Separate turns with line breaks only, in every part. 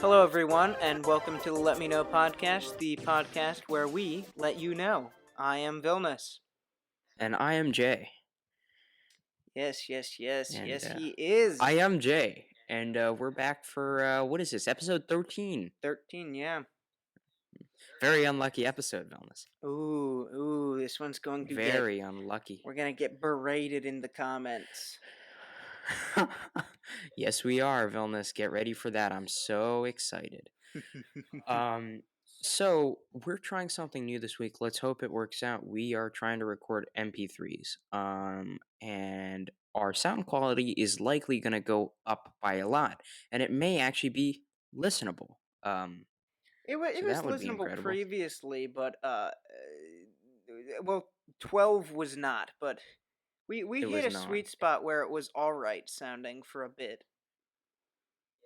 Hello, everyone, and welcome to the Let Me Know podcast, the podcast where we let you know. I am Vilnius.
And I am Jay.
Yes,
And
he is.
I am Jay. And we're back for, what is this, episode 13?
13, yeah.
Very unlucky episode, Vilnius.
Ooh, this one's going to
Very unlucky.
We're going to get berated in the comments.
Yes, we are, Vilnius. Get ready for that. I'm so excited. So we're trying something new this week. Let's hope it works out. We are trying to record MP3s. And our sound quality is likely going to go up by a lot, and it may actually be listenable.
It
So
was
that would be
listenable
incredible.
previously, but, 12 was not, but we
It
hit
was
a
not.
sweet spot where it was alright sounding for a bit.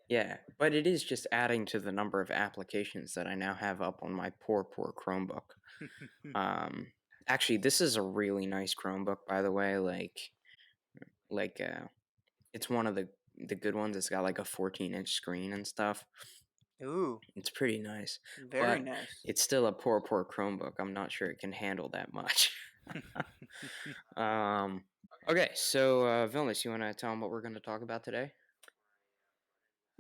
Yeah, but it is just adding to the number of applications that I now have up on my poor Chromebook. Actually, this is a really nice Chromebook, by the way. It's one of the good ones. It's got like a 14-inch screen and stuff.
Ooh,
It's pretty nice,
very
but
nice.
it's still a poor Chromebook. I'm not sure it can handle that much. Okay, so Vilnius, you want to tell them what we're going to talk about today?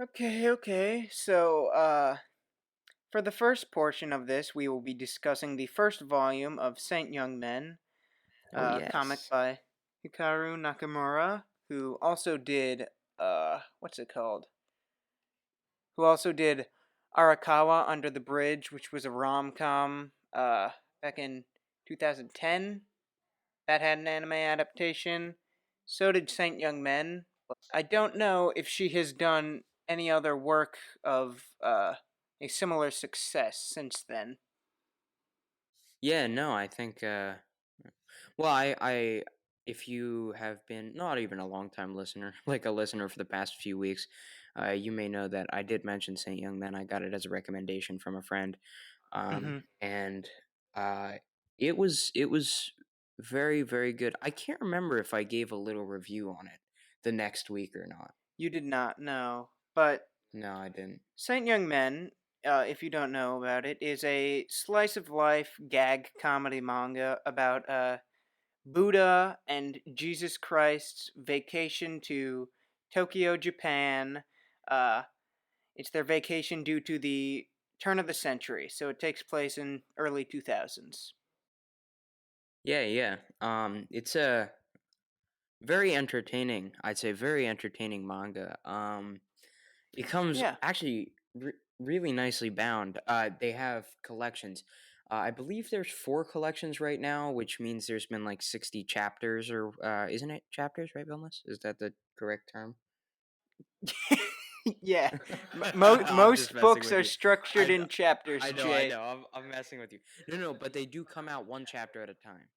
Okay. So, for the first portion of this, we will be discussing the first volume of Saint Young Men,
Oh
comic
yes.
by Hikaru Nakamura, who also did, what's it called? Who also did Arakawa Under the Bridge, which was a rom-com, back in 2010. That had an anime adaptation. So did Saint Young Men. I don't know if she has done any other work of a similar success since then.
Yeah, no, I think well, I if you have been not even a long time listener, like a listener for the past few weeks, you may know that I did mention Saint Young Men. I got it as a recommendation from a friend.
Mm-hmm.
And uh it was very, very good. I can't remember if I gave a little review on it the next week or not.
You did not know, but
No, I didn't.
Saint Young Men, if you don't know about it, is a slice of life gag comedy manga about Buddha and Jesus Christ's vacation to Tokyo, Japan. Uh, it's their vacation due to the turn of the century, so it takes place in early 2000s.
Yeah. It's a very entertaining, I'd say very entertaining manga. It comes
Yeah.
actually really nicely bound. They have collections. I believe there's 4 collections right now, which means there's been like 60 chapters, or isn't it chapters, right, Vilnius? Is that the correct term?
Yeah.
I'm just
Most
messing
books
with
are
you.
structured in chapters,
I
Jay.
know. I'm messing with you. No, but they do come out one chapter at a time.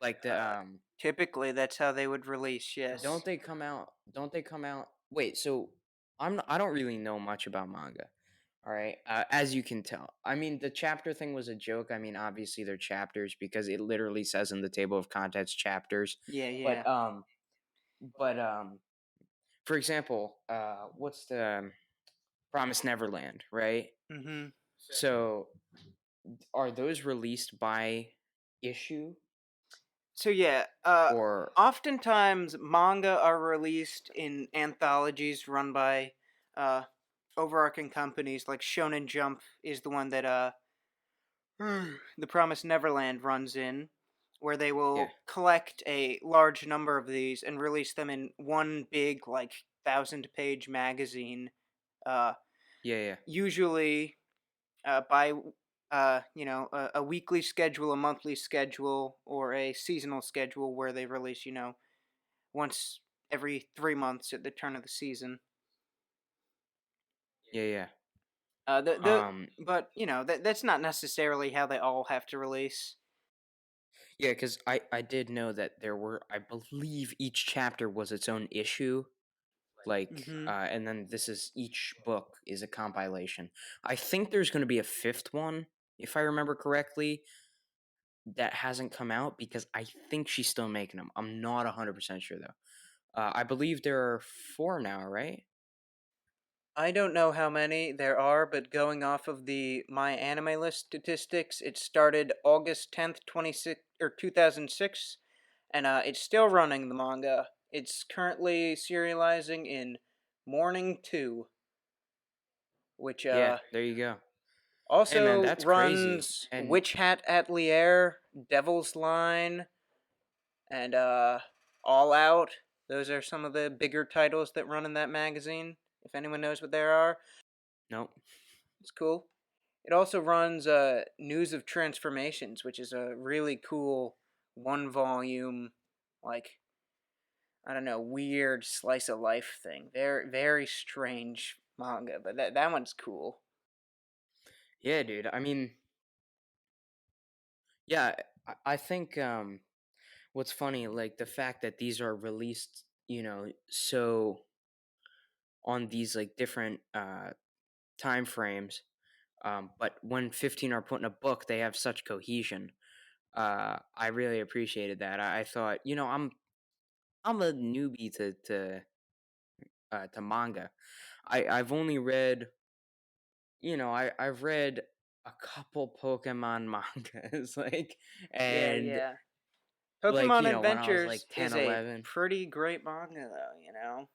Like the
Typically, that's how they would release, yes.
don't they come out? Don't they come out? Wait, so I don't really know much about manga. All right, as you can tell. I mean, the chapter thing was a joke. I mean, obviously they're chapters because it literally says in the table of contents chapters.
Yeah.
But for example, what's the Promise Neverland, right?
Mm-hmm.
So are those released by issue
So yeah,
or
oftentimes manga are released in anthologies run by uh, overarching companies. Like Shonen Jump is the one that The Promised Neverland runs in, where they
yeah,
will collect a large number of these and release them in one big, like, 1,000-page magazine. Uh,
yeah.
Usually by a weekly schedule, a monthly schedule, or a seasonal schedule where they release once every 3 months at the turn of the season.
Yeah.
The
Um,
But that's not necessarily how they all have to release.
yeah, because I did know that there were, I believe each chapter was its own issue.
Mm-hmm.
And then each book is a compilation. I think there's going to be a 5th one, if I remember correctly, that hasn't come out because I think she's still making them. I'm not 100% sure though. I believe there are 4 now, right?
I don't know how many there are, but going off of the My Anime List statistics, it started August 10th, 26 or 2006, and it's still running the manga. It's currently serializing in Morning 2, which
Yeah, there you go. Hey man,
also
that's crazy.
runs
And
Witch Hat Atelier, Devil's Line, and All Out. Those are some of the bigger titles that run in that magazine. If anyone knows what they are,
nope.
it's cool. It also runs News of Transformations, which is a really cool one volume, like, I don't know, weird slice of life thing. Very strange manga, but that one's cool.
Yeah, dude. I mean, yeah, I think what's funny, like the fact that these are released, so on these like different time frames, but when 15 are put in a book, they have such cohesion. I really appreciated that. I thought, I'm a newbie to manga. I've only read, I've read a couple Pokemon mangas, like,
Yeah,
and
yeah.
like,
Pokemon
when I was like
Adventures
10,
is a
11.
pretty great manga, though.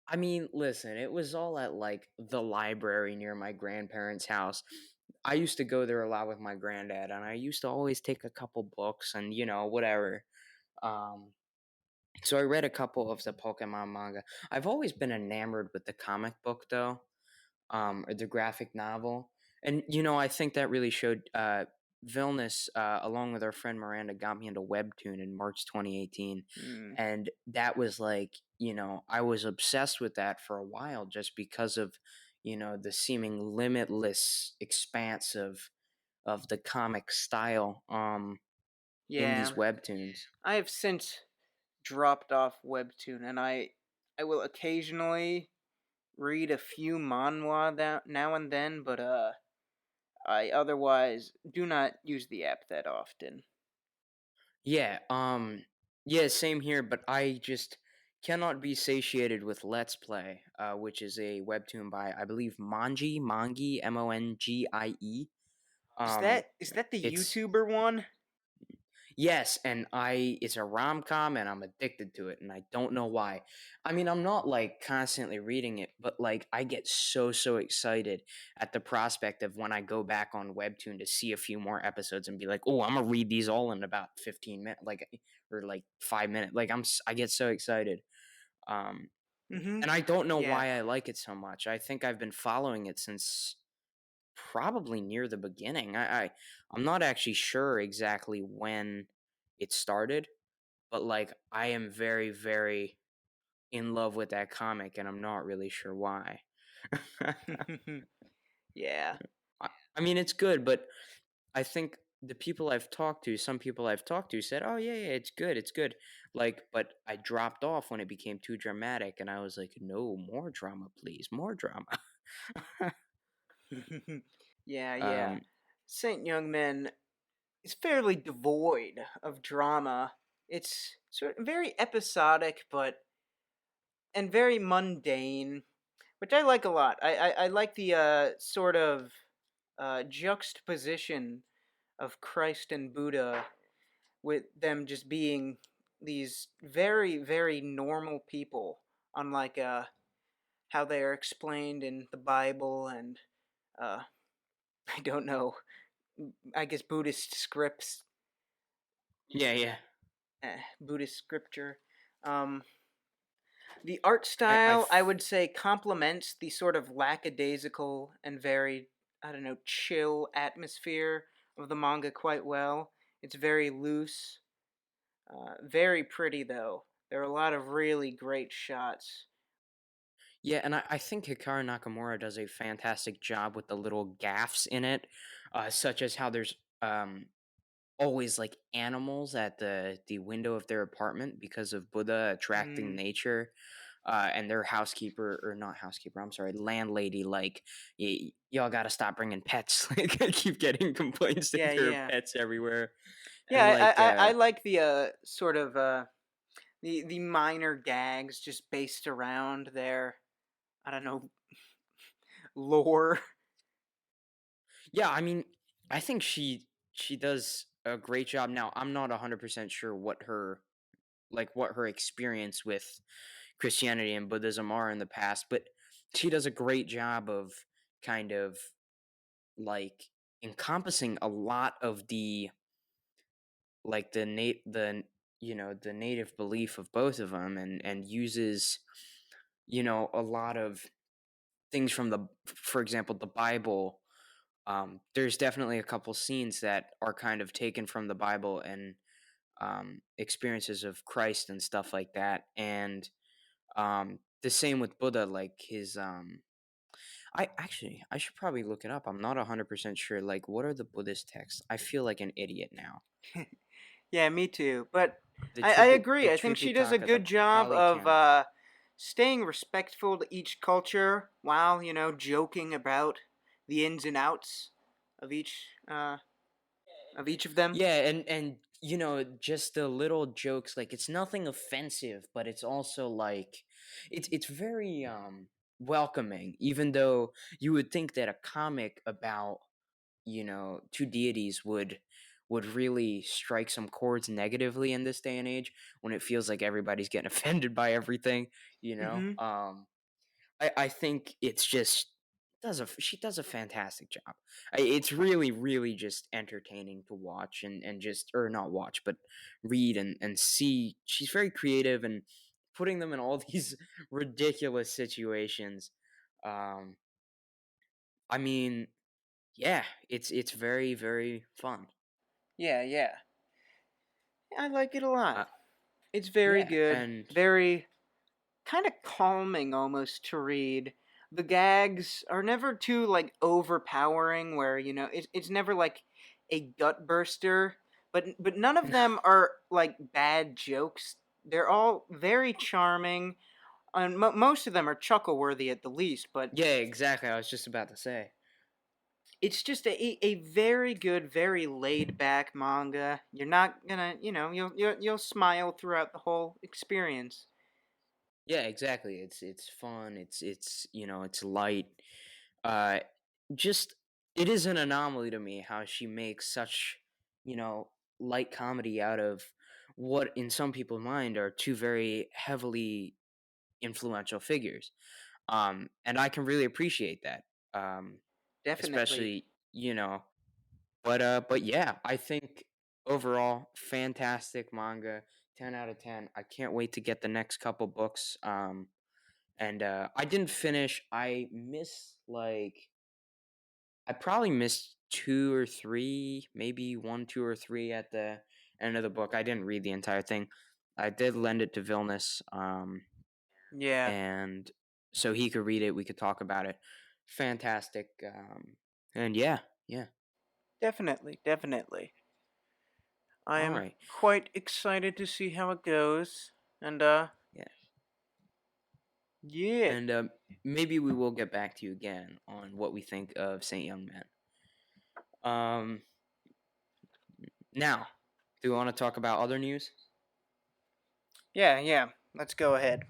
I mean, listen, it was all at like the library near my grandparents' house. I used to go there a lot with my granddad, and I used to always take a couple books and, whatever. Um, so I read a couple of the Pokemon manga. I've always been enamored with the comic book, though, or the graphic novel. And I think that really showed. Vilnius, along with our friend Miranda, got me into Webtoon in March 2018,
Hmm.
and that was like, I was obsessed with that for a while just because of, the seeming limitless expanse of the comic style in
Yeah,
these webtoons.
I have since dropped off Webtoon, and I will occasionally read a few manhwa now and then, but I otherwise do not use the app that often.
Yeah, yeah, same here, but I just cannot be satiated with Let's Play, which is a webtoon by I believe Mangie, Mongie.
Is
Um,
that the
it's
YouTuber one?
yes, and it's a rom-com and I'm addicted to it and I don't know why. I mean, I'm not like constantly reading it, but like I get so excited at the prospect of when I go back on Webtoon to see a few more episodes and be like, "Oh, I'm going to read these all in about 15 minutes like or like 5 minutes." Like I get so excited. Um
Mm-hmm.
and I don't know
Yeah.
why I like it so much. I think I've been following it since probably near the beginning. I'm not actually sure exactly when it started, but like I am very in love with that comic and I'm not really sure why.
Yeah.
I mean it's good, but I think the people I've talked to, some people I've talked to said, "Oh yeah, it's good, it's good." Like, but I dropped off when it became too dramatic and I was like, "No, more drama, please. More drama."
Yeah, yeah.
um
Saint Youngman is fairly devoid of drama. It's sort of very episodic, but and very mundane, which I like a lot. I like the sort of juxtaposition of Christ and Buddha, with them just being these very normal people, unlike how they are explained in the Bible and uh, I don't know, I guess Buddhist scripts,
yeah, yeah.
Buddhist scripture. Um, the art
I
style, I would say, complements the sort of lackadaisical and very, I don't know, chill atmosphere of the manga quite well. It's very loose, very pretty though. There are a lot of really great shots.
Yeah, and I think Hikaru Nakamura does a fantastic job with the little gaffs in it, such as how there's always like animals at the window of their apartment because of Buddha attracting
Mm,
nature, and their housekeeper or not housekeeper, I'm sorry, landlady like y'all got to stop bringing pets. Like I keep getting complaints that
yeah,
there are
yeah,
pets everywhere,
yeah.
and like
I like the sort of the minor gags just based around their, I don't know, lore.
Yeah, I mean, I think she does a great job. Now, I'm not 100% sure what her experience with Christianity and Buddhism are in the past, but she does a great job of kind of like encompassing a lot of the native belief of both of them, and uses a lot of things from the for example the Bible. There's definitely a couple scenes that are kind of taken from the Bible, and experiences of Christ and stuff like that. And the same with Buddha, like his I should probably look it up. I'm not 100% sure. Like, what are the Buddhist texts? I feel like an idiot now.
Yeah, me too. But
The
I
The
agree. I think she does a
Tripitaka, the
good job
Pali
of
Canon.
staying respectful to each culture while, joking about the ins and outs of each of them.
Yeah, and just the little jokes, like it's nothing offensive, but it's also like it's very welcoming, even though you would think that a comic about, two deities would really strike some chords negatively in this day and age, when it feels like everybody's getting offended by everything, you know.
Mhm.
I think it's just she does a fantastic job. It's really, really just entertaining to watch, and just, or not watch, but read and see. She's very creative and putting them in all these ridiculous situations. Um, I mean, yeah, it's very, very fun.
Yeah, yeah. I like it a lot.
Uh,
It's very
yeah,
good.
and
Very kind of calming almost to read. The gags are never too like overpowering where, it's never like a gut burster, but none of them are like bad jokes. They're all very charming, and most of them are chuckle worthy at the least, but
yeah, exactly. I was just about to say.
it's just a very good, very laid back manga. You're not gonna, you'll smile throughout the whole experience.
Yeah, exactly. It's fun. It's light. Uh, just it is an anomaly to me how she makes such you know light comedy out of what in some people's mind are two very heavily influential figures. And I can really appreciate that. Um,
Definitely.
especially but yeah, I think overall fantastic manga. 10 out of 10. I can't wait to get the next couple books. And I didn't finish. I probably missed two or three, maybe one, two, or three at the end of the book. I didn't read the entire thing. I did lend it to Vilnius,
Yeah,
and so he could read it. We could talk about it. Fantastic. And yeah, yeah.
definitely, definitely. I
All
am
right.
quite excited to see how it goes. And
Yeah.
yeah.
And maybe we will get back to you again on what we think of Saint Young Man. Um, Now, do we want to talk about other news?
Yeah, yeah. Let's go ahead.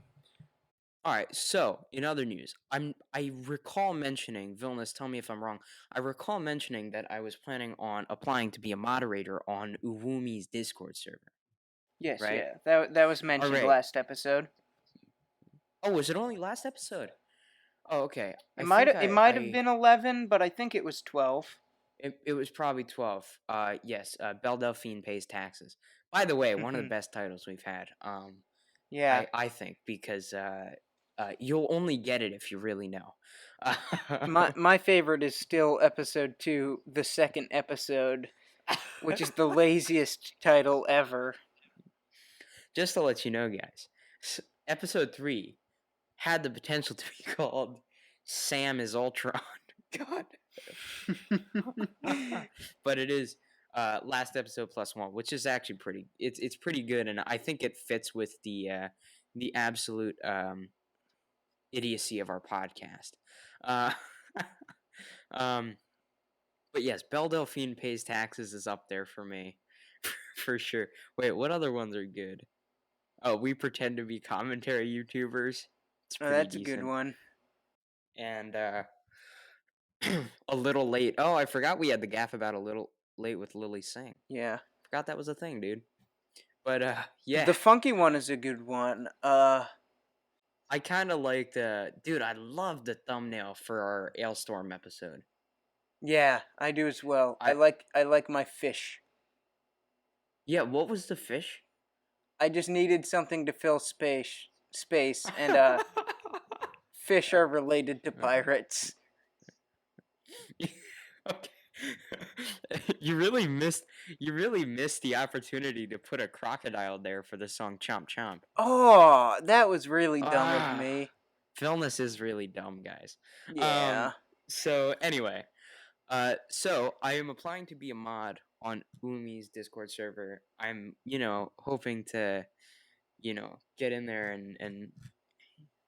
All right. So, in other news, I recall mentioning Vilnius. Tell me if I'm wrong. I recall mentioning that I was planning on applying to be a moderator on Uwumi's Discord server.
Yes,
Right.
yeah. That was
All
mentioned
right.
last episode.
Oh, was it only last episode? Oh, okay.
It
I
might
think
it might have been 11, but I think it was 12.
it was probably 12. Yes. Belle Delphine pays taxes. By the way, one of the
Mhm.
best titles we've had.
Yeah.
I think because you'll only get it if you really know.
My favorite is still episode 2, the second episode, which is the laziest title ever.
Just to let you know, guys, episode 3 had the potential to be called Sam is Ultron. God. But it is last episode plus one, which is actually it's pretty good, and I think it fits with the absolute idiocy of our podcast. Uh, um, but yes, Belle Delphine pays taxes is up there for me, for sure. Wait, what other ones are good? Oh, we pretend to be commentary YouTubers. It's
Oh,
pretty
that's a good
decent.
one.
And A little late. Oh, I forgot we had the gaff about a little late with Lily Singh.
Yeah.
Forgot that was a thing, dude. But yeah,
The funky one is a good one.
I kind of liked. Dude, I love the thumbnail for our Ailstorm episode.
Yeah, I do as well.
I
I like my fish.
Yeah, what was the fish?
I just needed something to fill space, and fish are related to pirates.
Okay. You really missed the opportunity to put a crocodile there for the song Chomp Chomp.
Oh, that was really dumb of
Ah,
me.
Vilnius is really dumb, guys.
Yeah.
So anyway, so I am applying to be a mod on Umi's Discord server. I'm, hoping to, get in there and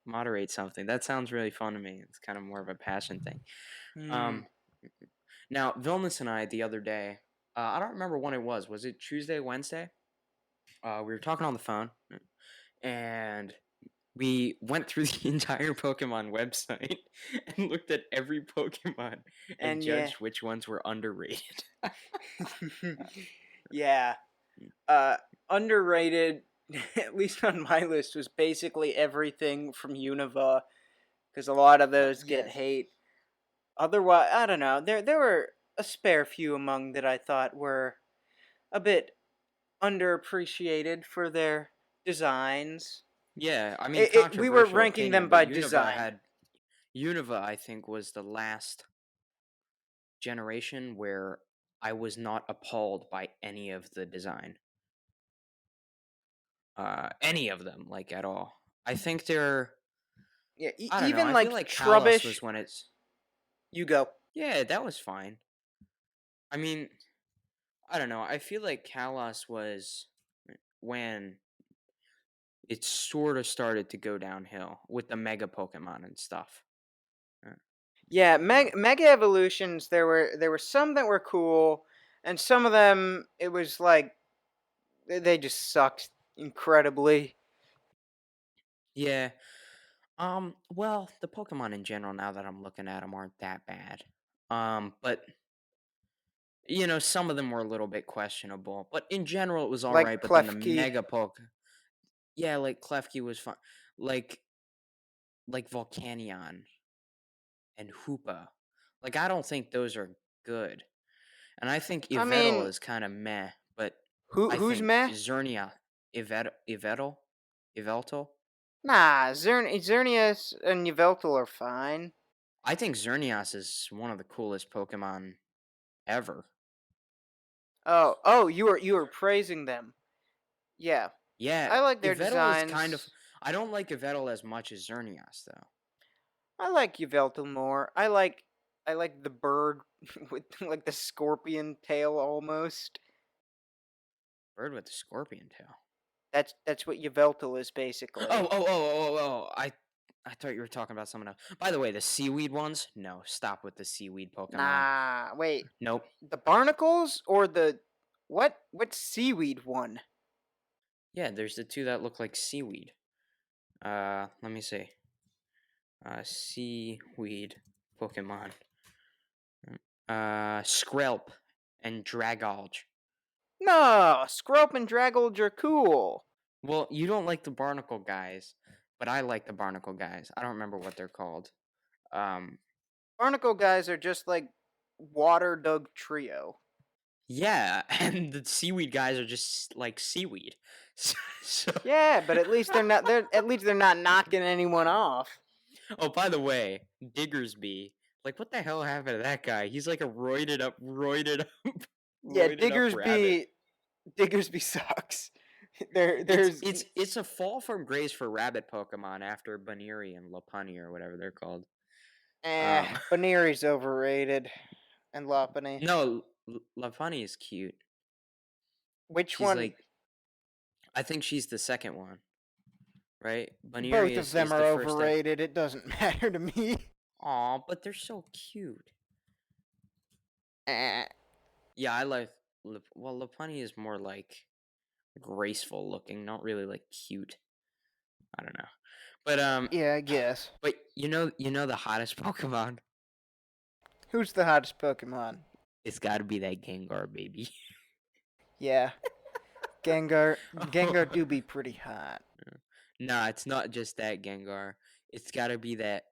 moderate something. That sounds really fun to me. It's kind of more of a passion thing.
Hmm.
Um, Now, Vilnius and I the other day, I don't remember when it was. Was it Tuesday, Wednesday? We were talking on the phone, and we went through the entire Pokemon website and looked at every Pokemon and
And yeah.
judged which ones were underrated.
Yeah. Uh, Underrated, at least on my list, was basically everything from Unova, because a lot of those get
Yes.
hate. Otherwise, I don't know. There were a spare few among that I thought were a bit underappreciated for their designs.
Yeah, I mean,
We were
controversial
ranking them
opinion, but
by design.
Unova, I think, was the last generation where I was not appalled by any of the design. Any of them, like, at all. I think they're
Yeah,
I don't know,
even
I feel
like
like Kalos
Trubbish.
was when it's
You go.
yeah, that was fine. I mean, I don't know, I feel like Kalos was when it sorta started to go downhill with the Mega Pokemon and stuff. Uh,
Yeah,
um,
Mega Evolutions. There were some that were cool, and some of them it was like they just sucked incredibly.
yeah, well, the Pokemon in general, now that I'm looking at them, aren't that bad. But, some of them were a little bit questionable, but in general, it was
Like
alright, but then the
Klefki.
Mega yeah, like, Klefki was fun. Like Volcanion and Hoopa. Like, I don't think those are good. And I think
I
Yveltal
mean,
is kind of meh, but I
who's
think
meh?
Zernia, Yveltal.
Nah, Xerneas and Yveltal are fine.
I think Xerneas is one of the coolest Pokemon ever.
Oh, you were praising them. Yeah,
Yeah,
I like their
Yveltal is kind of.
designs.
I don't like Yveltal as much as Xerneas, though.
I like Yveltal more. I like the bird with like the scorpion tail almost.
Bird with the scorpion tail.
That's what Yveltal is
Oh,
basically.
oh, oh, oh, oh, oh! I thought you were talking about someone else. By the way, the seaweed ones. No, stop with the seaweed Pokemon.
Nah, wait.
Nope.
The barnacles or the what seaweed one?
Yeah, there's the two that look like seaweed. Let me see. Seaweed Pokemon. Skrelp and Dragolge.
No, Scrope and Dragolge are cool.
Well, you don't like the barnacle guys, but I like the barnacle guys. I don't remember what they're called. Um,
Barnacle guys are just like Water Dug Trio.
yeah, and the seaweed guys are just like seaweed. So,
Yeah, but at least they're not knocking anyone off.
oh, by the way, Diggersby. Like, what the hell happened to that guy? He's like a
Yeah,
roided up rabbit.
Diggersby sucks.
It's
There's
it's it's a fall from grace for rabbit Pokemon after Baneri and Lopunny or whatever they're called. Um,
Baneri's overrated and Lopunny.
no, Lopunny is cute.
Which
She's
one?
like, I think she's the second one, right? Baneri
Both of
is
them
the
are
first that.
overrated. It doesn't matter to me.
Aw, but they're so cute.
Eh.
Yeah, I like. Well, Lopunny is more like graceful looking, not really like cute. I don't know, but
Yeah, I guess.
but you know the hottest Pokemon.
Who's the hottest Pokemon?
It's got to be that Gengar, baby.
Yeah, Gengar do be pretty hot.
Nah, it's not just that Gengar. It's got to be that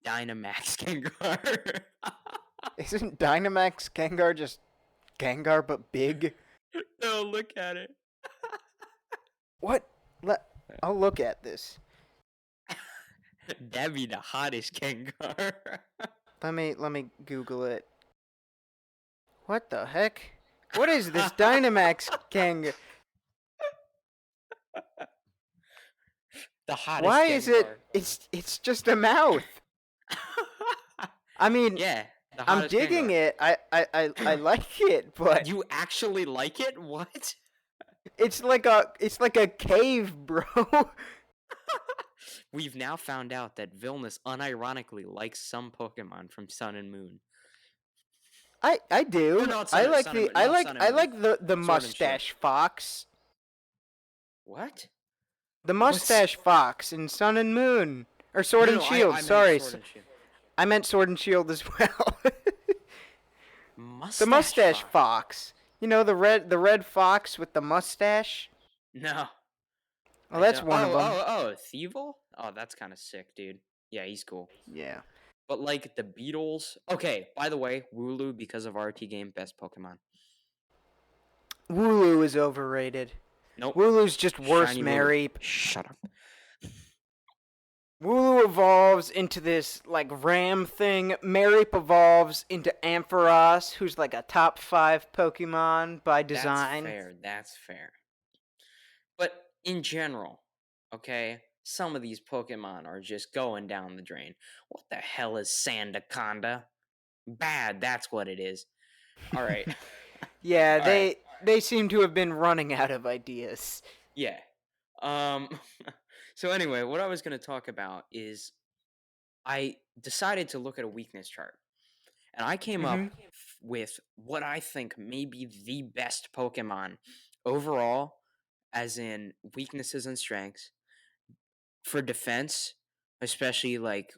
Dynamax Gengar.
Isn't Dynamax Gengar just Gengar but big?
No, look at it.
What? I'll look at this.
That'd be the hottest Gengar.
Let me Google it. What the heck? What is this Dynamax Gengar?
The hottest
Why is it?
Gengar.
It's just a mouth. I mean,
Yeah, the
I'm
hottest
digging
Gengar.
it. I like it, but
You actually like it? What?
it's like a cave, bro.
We've now found out that Vilnius unironically likes some Pokemon from Sun and Moon.
I
Or
do.
not
I
Sun,
like
Sun and
the
Moon,
I
not
like
Sun and
I
Moon.
like the
Sword and Shield.
mustache fox.
What?
The
What's-
mustache fox in Sun and Moon or Sword
No,
and
no,
Shield.
I meant
Sorry,
Sword and Shield.
I meant Sword and Shield as well. The
Mustache
mustache
Fox.
fox. You know the red fox with the mustache.
No.
Well, that's one of them.
Oh, Thievel? Oh, that's kind of sick, dude. Yeah, he's cool.
Yeah.
But like the Beatles. Okay, by the way, Wooloo because of RT game best Pokemon.
Wooloo is overrated.
Nope.
Wooloo's just worse
Shiny Wooloo.
Mareep.
Shut up.
Wooloo evolves into this like ram thing. Mareep evolves into Ampharos, who's like a top 5 Pokemon by design.
That's fair. That's fair. But in general, okay, some of these Pokemon are just going down the drain. What the hell is Sandaconda? Bad, that's what it is. All right.
Yeah,
All right.
they seem to have been running out of ideas.
Yeah. Um so anyway, what I was going to talk about is I decided to look at a weakness chart. And I came up with what I think may be the best Pokemon overall, as in weaknesses and strengths. For defense, especially like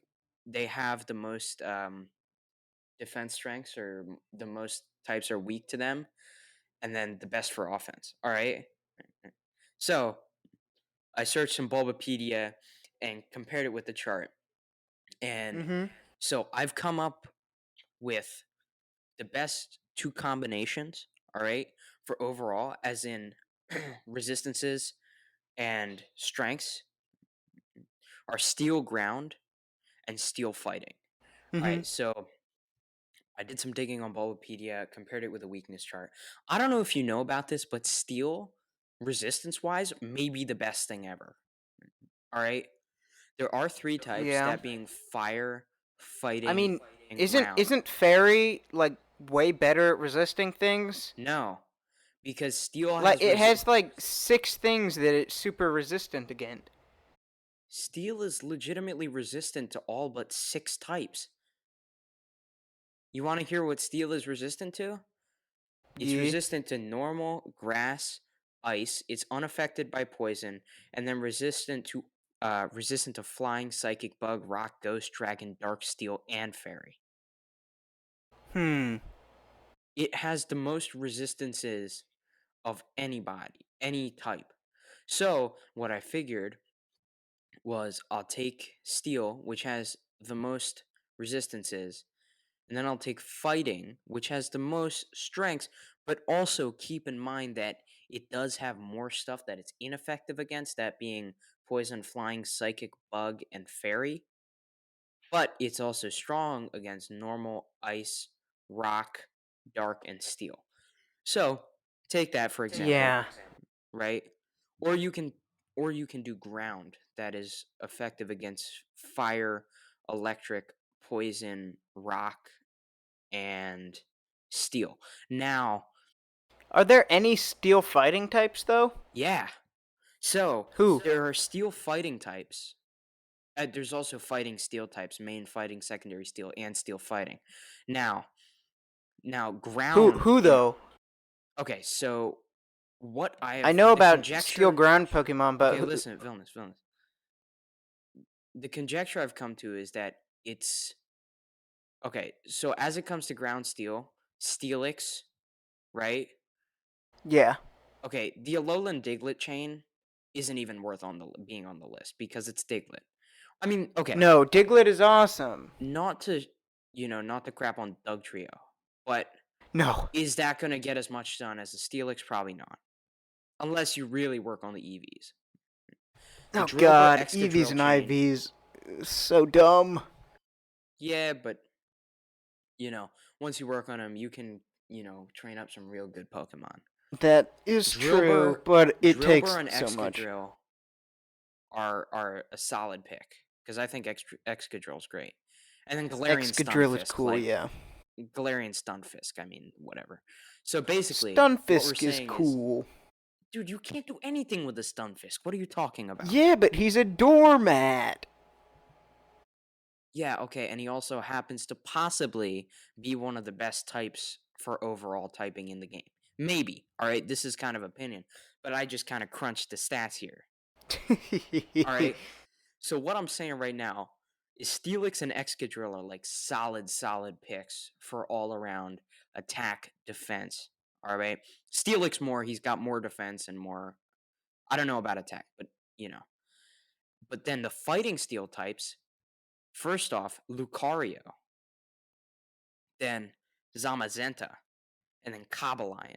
they have the most defense strengths or the most types are weak to them, and then the best for offense. All right. So I searched some Bulbapedia and compared it with the chart. And so I've come up with the best 2 combinations, all right, for overall, as in resistances and strengths, are Steel Ground and Steel Fighting. All right, so I did some digging on Bulbapedia, compared it with a weakness chart. I don't know if you know about this, but Steel, resistance-wise, may be the best thing ever. All right? There are 3 types,
Yeah.
that being Fire, Fighting,
I mean,
and
isn't
Ground.
isn't Fairy like way better at resisting things?
No, because Steel has...
Like it has like 6 things that it's super resistant against.
Steel is legitimately resistant to all but 6 types. You want to hear what Steel is resistant to? It's resistant to normal, grass, ice. It's unaffected by poison, and then resistant to flying, psychic, bug, rock, ghost, dragon, dark steel, and fairy. It has the most resistances of anybody, any type. So what I figured was I'll take steel, which has the most resistances, and then I'll take fighting, which has the most strengths, but also keep in mind that it does have more stuff that it's ineffective against, that being poison, flying, psychic, bug, and fairy. But it's also strong against normal, ice, rock, dark, and steel. So take that for example.
Yeah.
Right? Or you can do ground, that is effective against fire, electric, poison, rock, and steel. Now,
Are there any steel fighting types though?
yeah. So
Who?
there are steel fighting types. There's also fighting steel types: main fighting, secondary steel, and steel fighting. Now ground.
Who though?
Okay, so what I have,
I know
the
about
conjecture.
steel ground Pokemon, but
Okay, listen, Vilnius. The conjecture I've come to is that it's Okay, so as it comes to ground steel, Steelix, right?
Yeah.
Okay, the Alolan Diglett chain isn't even worth being on the list because it's Diglett. I mean, okay,
No, Diglett is awesome.
not to not to crap on Doug Trio, but
No.
is that going to get as much done as the Steelix? Probably not, unless you really work on the EVs. The
Oh
Drillbur
God, EVs
Excadrill
and
chain,
IVs, so dumb.
yeah, but once you work on them, you can train up some real good Pokemon.
That is
Drillbur,
true, but it
Drillbur
takes
and
so much.
Excadrill are a solid pick because I think Excadrill's great, and then Galarian
Excadrill is
Stunfisk,
cool,
like
yeah.
Galarian Stunfisk. I mean, whatever. So basically, what we're
Stunfisk is
saying is,
cool.
dude, you can't do anything with a Stunfisk. What are you talking about?
Yeah, but he's a doormat.
Yeah, okay, and he also happens to possibly be one of the best types for overall typing in the game. Maybe. All right, this is kind of opinion, but I just kind of crunched the stats here. All right. So what I'm saying right now is Steelix and Excadrill are like solid picks for all around attack defense. All right. Steelix more, he's got more defense and more. I don't know about attack, but you know. But then the fighting steel types, first off, Lucario, then Zamazenta, and then Cobalion.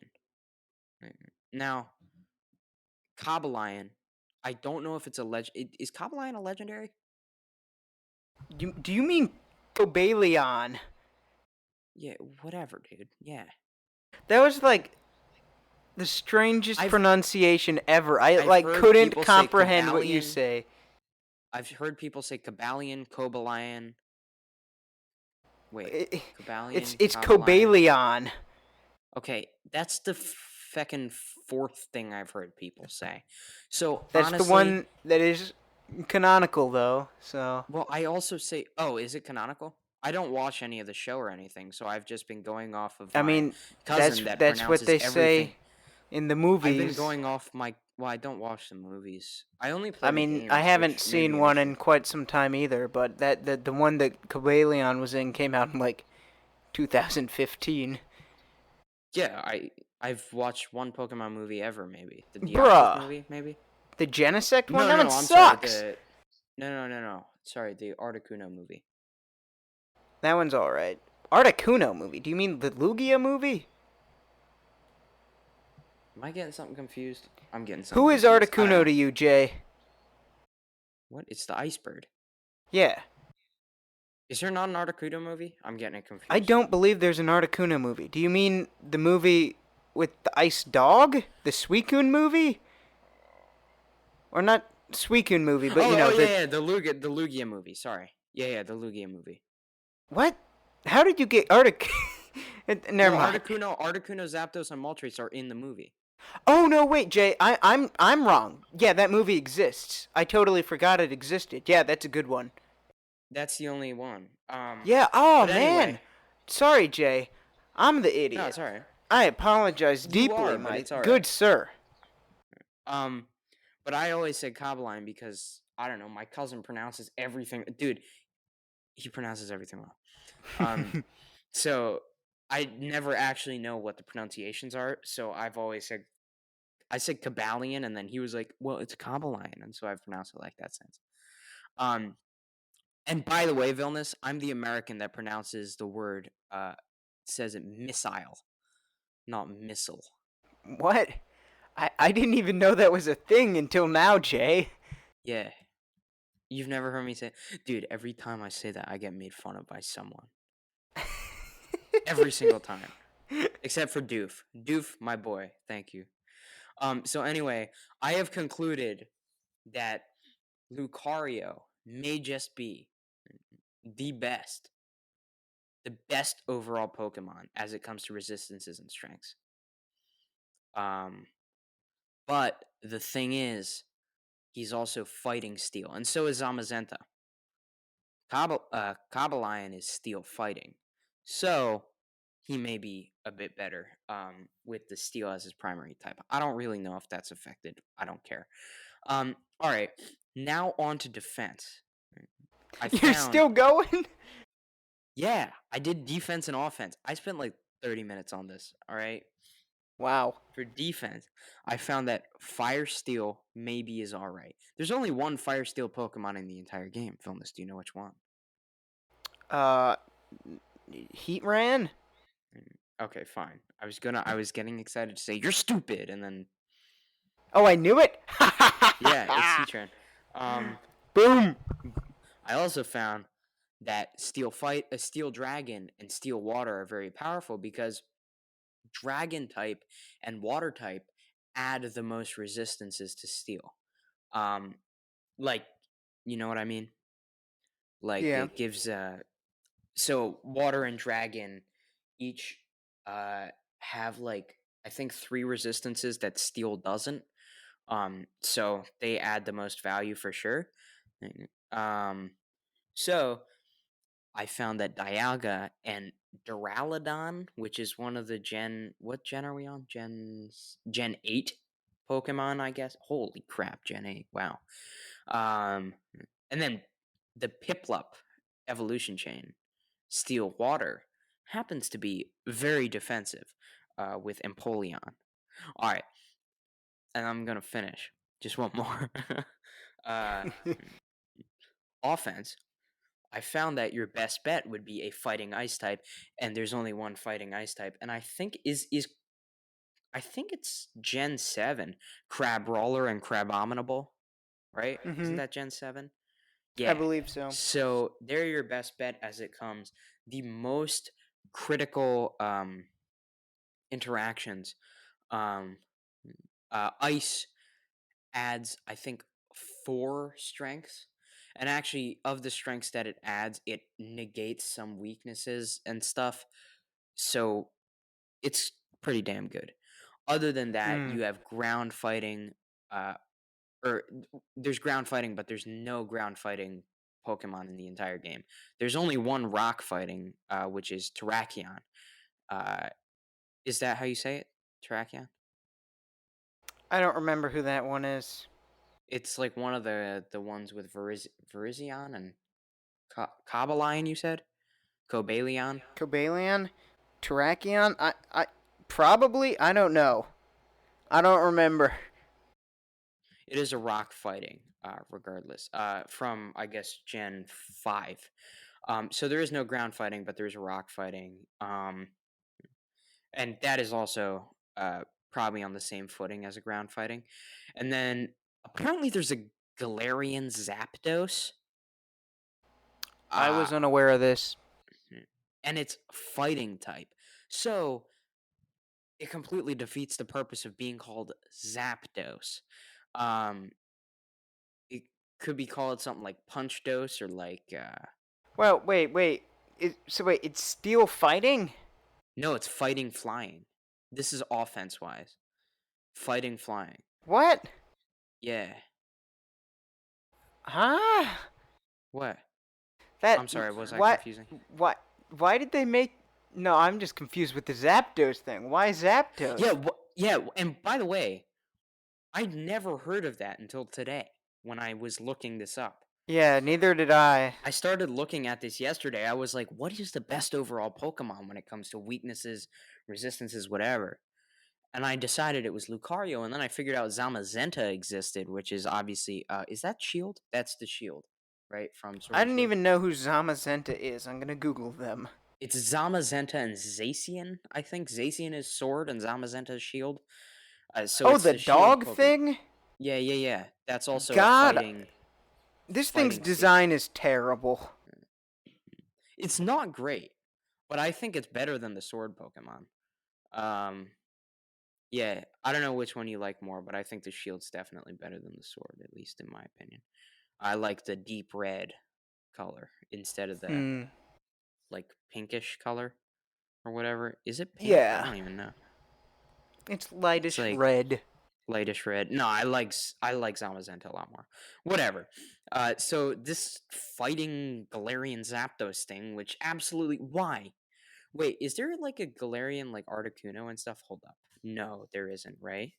Now, Cobalion, I don't know if it's a Is Cobalion a legendary?
Do you mean Cobalion?
Yeah, whatever, dude. Yeah.
That was like the strangest
I've
pronunciation ever. I
I've
like
heard
couldn't
people say
comprehend what you
Cobalion.
say.
I've heard people say Cobalion, Cobalion. Wait,
I-
Cobalion,
it's
Cobalion.
Cobalion.
Okay, that's the feckin' fourth thing I've heard people say. So
That's the
honestly,
one that is canonical, though. So
well, I also say, oh, is it canonical? I don't watch any of the show or anything, so I've just been going off of
I
my
mean,
cousin that
that's what
pronounces
they
everything.
say in the
I've been
movies.
going off my. Well, I don't watch the movies. I only
I
play the
mean, I
games,
haven't
which maybe
seen
I
one
should.
in quite some time either. But the one that Cobalion was in came out in like 2015.
Yeah, I've watched one Pokemon movie ever, maybe the Deoxys
Bruh,
movie, maybe.
the Genesect one?
No,
That
no,
one
no. I'm sorry.
sucks.
The no. Sorry, the Articuno movie.
That one's all right. Articuno movie? Do you mean the Lugia movie?
Am I getting something confused? I'm getting something
Who is
confused. I don't
Articuno
know.
to you, Jay?
What? It's the Ice Bird.
Yeah,
Is there not an Articuno movie? I'm getting it
I
confused.
don't believe there's an Articuno movie. Do you mean the movie with the ice dog? The Suicune movie? Or not Suicune movie, but you
Oh,
know, the.
yeah, the Lugia movie. Sorry. Yeah, the Lugia movie.
What? How did you get Artic?
No,
Never mind.
Articuno, Zapdos, and Moltres are in the movie.
Oh no, wait, Jay, I'm wrong. Yeah, that movie exists. I totally forgot it existed. Yeah, that's a good one.
That's the only one.
Yeah. Oh
But
man.
anyway,
Sorry, Jay. I'm the
no,
idiot.
it's alright.
I apologize
You
deeply,
are, but
my
it's alright.
good sir.
Um, but I always say Cobline because I don't know. My cousin pronounces everything. Dude, he pronounces everything well. So I never actually know what the pronunciations are. So I've always said I said Cabalion, and then he was like, "Well, it's Cobalion," and so I've pronounced it like that since. Um, and by the way, Vilnius, I'm the American that pronounces the word. Says it missile, not missile.
What? I didn't even know that was a thing until now, Jay.
Yeah, you've never heard me say, dude. Every time I say that, I get made fun of by someone. Every single time, except for Doof. Doof, my boy. Thank you. So anyway, I have concluded that Lucario may just be the best, the best overall Pokemon as it comes to resistances and strengths. But the thing is, he's also fighting steel, and so is Zamazenta. Cobalion is steel fighting, so he may be a bit better with the steel as his primary type. I don't really know if that's affected. I don't care. All right, now on to defense. I
You're
found
still going?
Yeah, I did defense and offense. I spent like 30 minutes on this, all right?
Wow.
For defense, I found that Fire Steel maybe is all right. There's only one Fire Steel Pokemon in the entire game. Filmus, do you know which one?
Uh, Heat ran.
Okay, fine. I was getting excited to say you're stupid, and then
Oh, I knew it.
yeah, it's Heatran. Um,
Boom.
I also found that Steel Dragon, and Steel Water are very powerful because Dragon type and Water type add the most resistances to Steel. Um, like, you know what I mean? Like
Yeah.
it gives so Water and Dragon each have like I think 3 resistances that Steel doesn't. So they add the most value for sure. Um, so I found that Dialga and Duraludon, which is one of the what gen are we on? Gen 8 Pokemon, I guess. Holy crap, Gen 8. Wow. Um, and then the Piplup evolution chain, Steel Water, happens to be very defensive with Empoleon. All right, and I'm going to finish. Just one more. uh, Offense. I found that your best bet would be a fighting ice type, and there's only one fighting ice type, and I think I think it's Gen 7, Crab Roller and Crabominable, right? Isn't
Mhm.
that Gen 7?
I
Yeah.
believe so.
So they're your best bet as it comes. The most critical interactions. Um, Ice adds, I think, 4 strengths. And actually, of the strengths that it adds, it negates some weaknesses and stuff. So it's pretty damn good. Other than that,
Mm.
you have ground fighting, uh, or there's ground fighting, but there's no ground fighting Pokemon in the entire game. There's only one rock fighting, which is Terrakion. Uh, is that how you say it? Terrakion?
I don't remember who that one is.
It's like one of the ones with Virizion and Cobalion, you said? Cobalion?
Cobalion, Terrakion. I probably. I don't know. I don't remember.
It is a rock fighting, regardless. From I guess Gen 5. So there is no ground fighting, but there is a rock fighting. And that is also probably on the same footing as a ground fighting. And then apparently there's a Galarian Zapdos.
I
Uh
was unaware of this.
and it's fighting type. So it completely defeats the purpose of being called Zapdos. Um, it could be called something like Punch Dose or like
Well, wait. So wait, it's steel fighting?
no, it's fighting flying. This is offense wise. Fighting flying.
What?
Yeah.
Huh?
What?
That
I'm sorry, was I
what?
confusing?
What? Why did they make? No, I'm just confused with the Zapdos thing. Why
Yeah,
Zapdos?
yeah, and by the way, I'd never heard of that until today when I was looking this up.
Yeah, neither did I.
I started looking at this yesterday. I was like, what is the best overall Pokemon when it comes to weaknesses, resistances, whatever? And I decided it was Lucario, and then I figured out Zamazenta existed, which is obviously is that Shield? That's the Shield, right? From Sword
I
and
didn't
Shield.
even know who Zamazenta is. I'm gonna Google them.
It's Zamazenta and Zacian. I think Zacian is Sword and Zamazenta is Shield. So
Oh,
it's
the
the Shield
dog
Pokemon.
thing?
Yeah. That's also a
God, this thing's
fighting steel.
design is terrible.
It's not great, but I think it's better than the Sword Pokemon. Um, yeah, I don't know which one you like more, but I think the Shield's definitely better than the Sword, at least in my opinion. I like the deep red color instead of the
Hmm.
like pinkish color or whatever. Is it pink? I
Yeah,
don't even know.
it's
It's
lightish
like
red.
lightish red. No, I like Zamazenta a lot more. Whatever. So this fighting Galarian Zapdos thing, which absolutely why? Wait, is there like a Galarian like Articuno and stuff? Hold up. No, there isn't, right?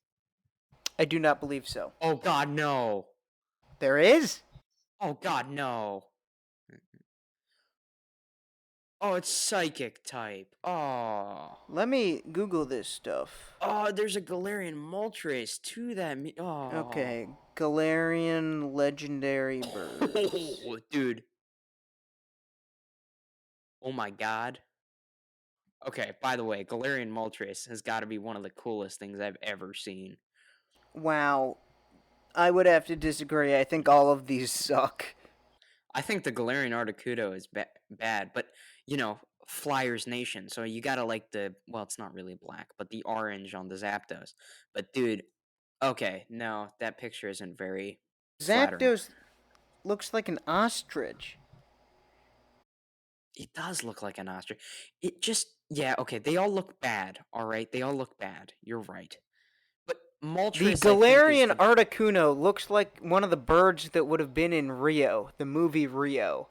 I do not believe so.
Oh god, no.
There is?
Oh god, no. Oh, it's psychic type. Oh.
Let me Google this stuff.
Oh, there's a Galarian Moltres too that oh.
Okay, Galarian legendary birds.
Oh, dude. Oh my god. Okay, by the way, Galarian Moltres has got to be one of the coolest things I've ever seen.
Wow, I would have to disagree. I think all of these suck.
I think the Galarian Articuno is bad, but Flyers Nation, so you gotta like well, it's not really black, but the orange on the Zapdos. But dude, okay, no, that picture isn't very flattering.
Zapdos looks like an ostrich.
It does look like an ostrich. It just, yeah, okay, they all look bad, all right? They all look bad. You're right. But
The
Moltres, I think, is
Galarian
the.
Articuno looks like one of the birds that would have been in Rio, the movie Rio.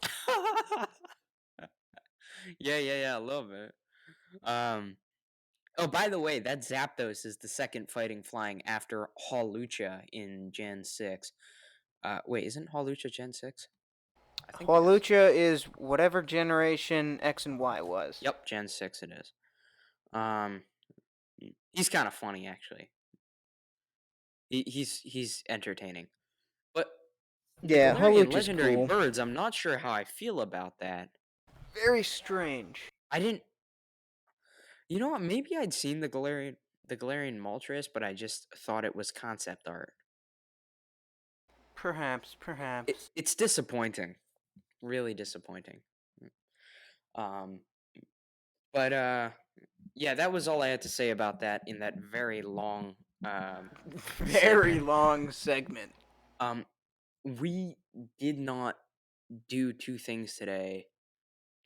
Yeah, I love it. Um, oh, by the way, that Zapdos is the second fighting flying after Hawlucha in Gen 6. Wait, isn't Hawlucha Gen 6? I think it is.
Hawlucha is whatever generation X and Y was.
Yep, Gen 6 it is. Um, he's kind of funny, actually. He's entertaining. But the
Yeah,
Galarian
Hawlucha's
legendary
cool.
birds, I'm not sure how I feel about that.
Very strange.
I didn't. You know what? Maybe I'd seen the Galarian Moltres, but I just thought it was concept art.
Perhaps, perhaps.
It's disappointing, really disappointing. Um, but yeah, that was all I had to say about that in that very long
Very
segment.
long segment.
We did not do two things today.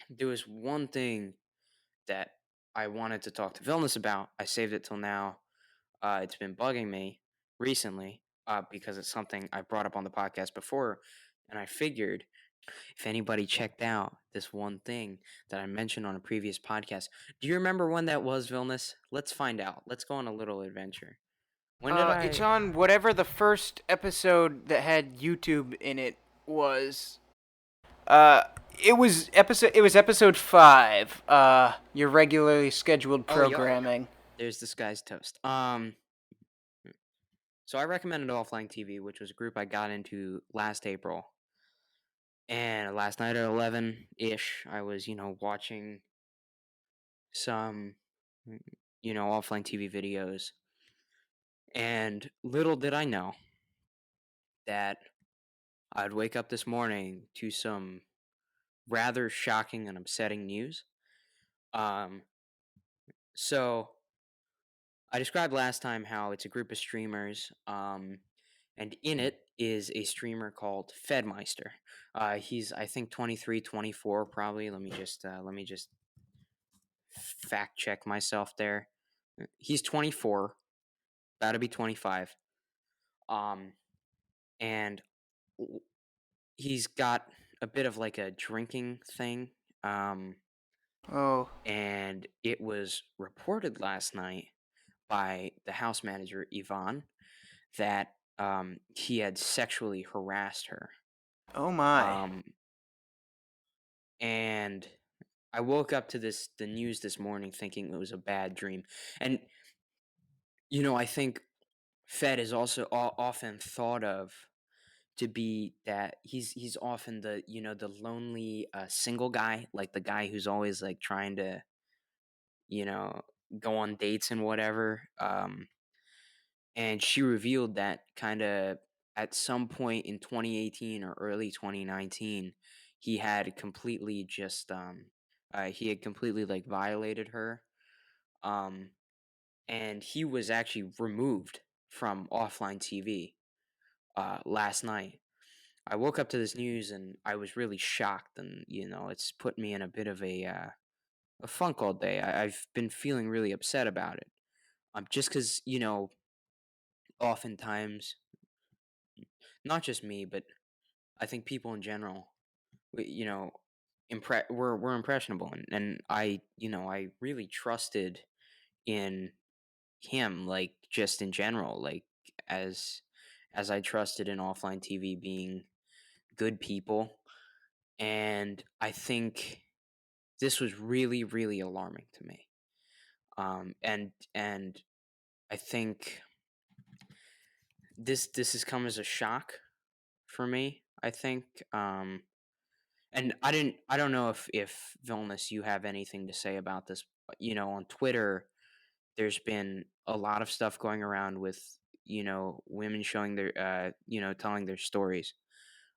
There was one thing that I wanted to talk to Vilnius about. I saved it till now. It's been bugging me recently because it's something I brought up on the podcast before, and I figured if anybody checked out this one thing that I mentioned on a previous podcast, do you remember when that was, Vilnius? Let's find out. Let's go on a little adventure. When did
It's
I?
on whatever the first episode that had YouTube in it was. Uh, it was episode 5. Your regularly scheduled
Oh, yup.
programming.
There's this guy's toast. So I recommended Offline TV, which was a group I got into last April. And last night at 11 ish, I was, watching some, offline TV videos. And little did I know that I'd wake up this morning to some rather shocking and upsetting news. Um, so I described last time how it's a group of streamers, and in it is a streamer called Fedmeister. He's I think 23, 24 probably. Let me just fact check myself there. He's 24, about to be 25. Um, and he's got a bit of like a drinking thing. Um,
Oh,
and it was reported last night by the house manager Yvonne that he had sexually harassed her.
oh my.
Um, and I woke up to the news this morning thinking it was a bad dream. And I think Fed is also often thought of to be that he's often the lonely single guy, like the guy who's always like trying to you know go on dates and whatever. And she revealed that kind of at some point in 2018 or early 2019, he had completely just he had completely like violated her. Um, and he was actually removed from offline TV last night. I woke up to this news and I was really shocked, and it's put me in a bit of a funk all day. I've been feeling really upset about it. Just because oftentimes, not just me, but I think people in general, we, we're impressionable, and I really trusted in him, like just in general, like as as I trusted in offline TV being good people, and I think this was really, really alarming to me. And I think this has come as a shock for me. I think, and I don't know if Vilnius, you have anything to say about this. But, on Twitter, there's been a lot of stuff going around with women showing their telling their stories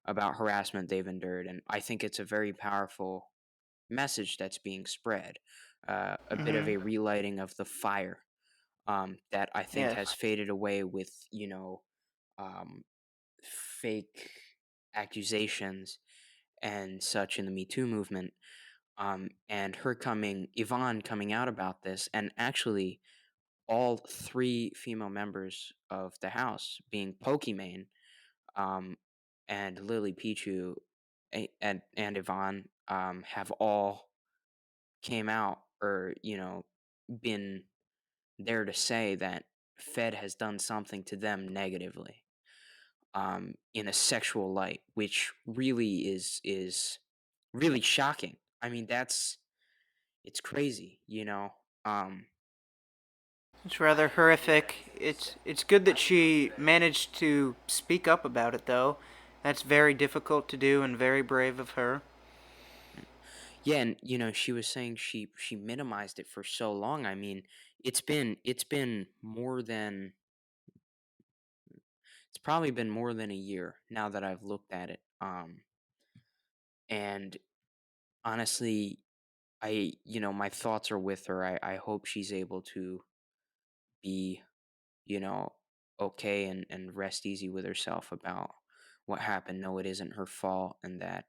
about harassment they've endured, and I think it's a very powerful message that's being spread, a bit of
Mm-hmm.
a relighting of the fire that I think
Yes.
has faded away with um, fake accusations and such in the Me Too movement. And Yvonne coming out about this, and actually all three female members of the house, being Pokimane, um, and Lily Pichu, and Yvonne, have all came out, or been there to say that Fed has done something to them negatively, in a sexual light, which really is really shocking. I mean, it's crazy, Um,
It's rather horrific. It's good that she managed to speak up about it, though. That's very difficult to do and very brave of her.
yeah, and she was saying she minimized it for so long. I mean, it's been more than it's probably been more than a year now that I've looked at it. And honestly, my thoughts are with her. I hope she's able to be, you know, okay, and rest easy with herself about what happened. No, it isn't her fault, and that,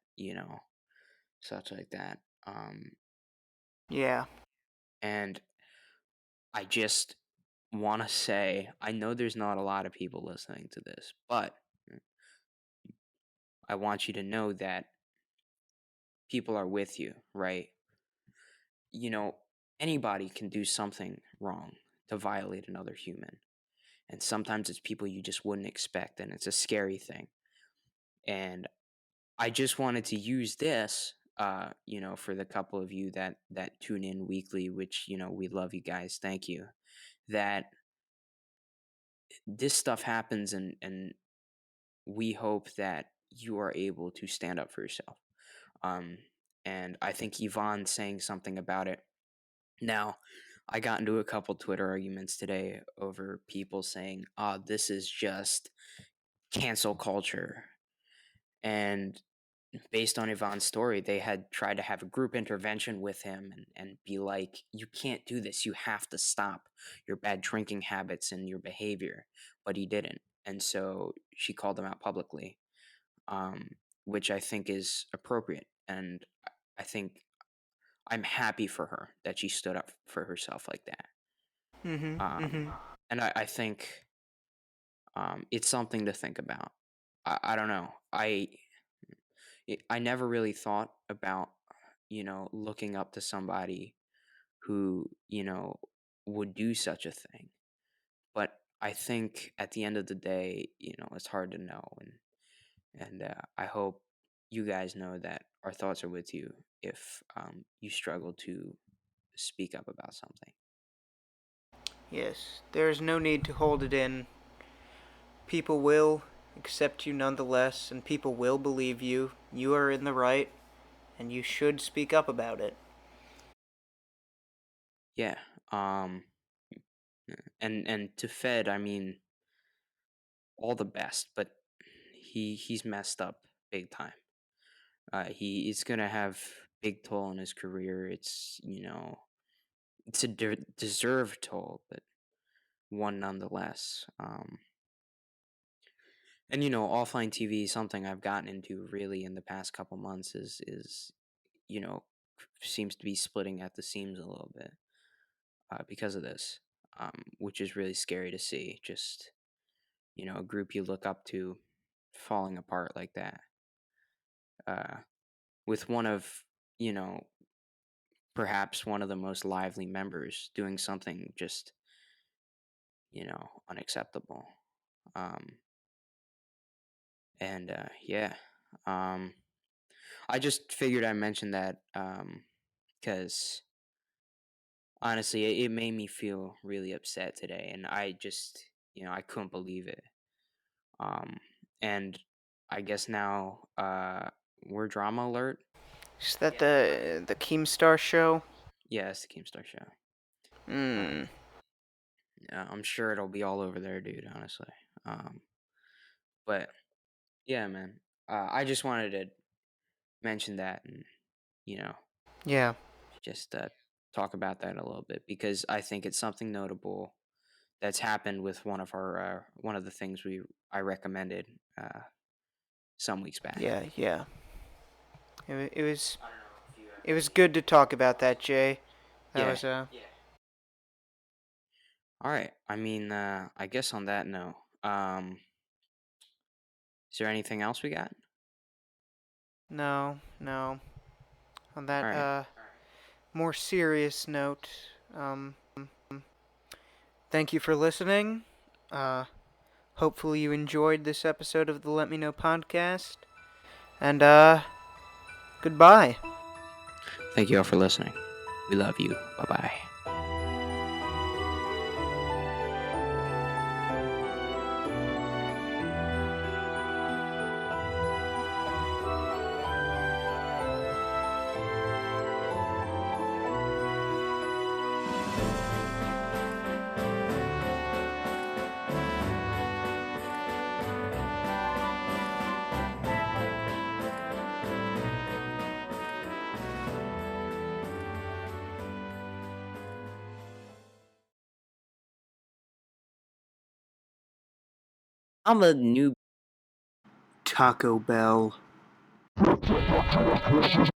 such like that.
Yeah.
And I just want to say, I know there's not a lot of people listening to this, but I want you to know that people are with you, right? You know, Anybody can do something wrong to violate another human. And sometimes it's people you just wouldn't expect, and it's a scary thing. And I just wanted to use this, for the couple of you that tune in weekly, which, we love you guys. Thank you. That this stuff happens, and we hope that you are able to stand up for yourself. Um, and I think Yvonne saying something about it. Now, I got into a couple Twitter arguments today over people saying, this is just cancel culture. And based on Yvonne's story, they had tried to have a group intervention with him, and be like, you can't do this. You have to stop your bad drinking habits and your behavior. But he didn't. And so she called him out publicly, um, which I think is appropriate. And I think I'm happy for her that she stood up for herself like that.
Mm-hmm.
Um,
Mm-hmm.
and I think it's something to think about. I don't know. I never really thought about, looking up to somebody who, would do such a thing. But I think at the end of the day, it's hard to know. And I hope you guys know that our thoughts are with you if you struggle to speak up about something.
Yes. There is no need to hold it in. People will accept you nonetheless, and people will believe you. You are in the right, and you should speak up about it.
Yeah. Um, and to Fed, I mean, all the best, but he's messed up big time. He is gonna have big toll on his career. It's a deserved toll, but one nonetheless. And offline TV is something I've gotten into really in the past couple months. Is you know seems to be splitting at the seams a little bit, because of this, which is really scary to see. Just a group you look up to falling apart like that. Uh, with one of you know perhaps one of the most lively members doing something just unacceptable. Um, and yeah, um, I just figured I mentioned that, because honestly, it made me feel really upset today, and I just, I couldn't believe it. Um, and I guess now, we're drama alert.
Is that the Keemstar show?
Yeah, it's the Keemstar show. Uh,
Hmm.
yeah, I'm sure it'll be all over there, dude. Honestly. Um, but yeah, man. I just wanted to mention that, and you know,
Yeah.
just talk about that a little bit because I think it's something notable that's happened with one of the things we I recommended some weeks back.
Yeah. Yeah. It was
I don't know if you have
it was
any
good to talk about
thoughts.
that, Jay. That
Yeah.
was
All right. I mean, I guess on that note, is there anything else we got?
no, no. On
All
that
right.
more serious note, thank you for listening. Uh, hopefully you enjoyed this episode of the Let Me Know podcast. And goodbye.
Thank you all for listening. We love you. Bye bye. I'm a new
Taco Bell.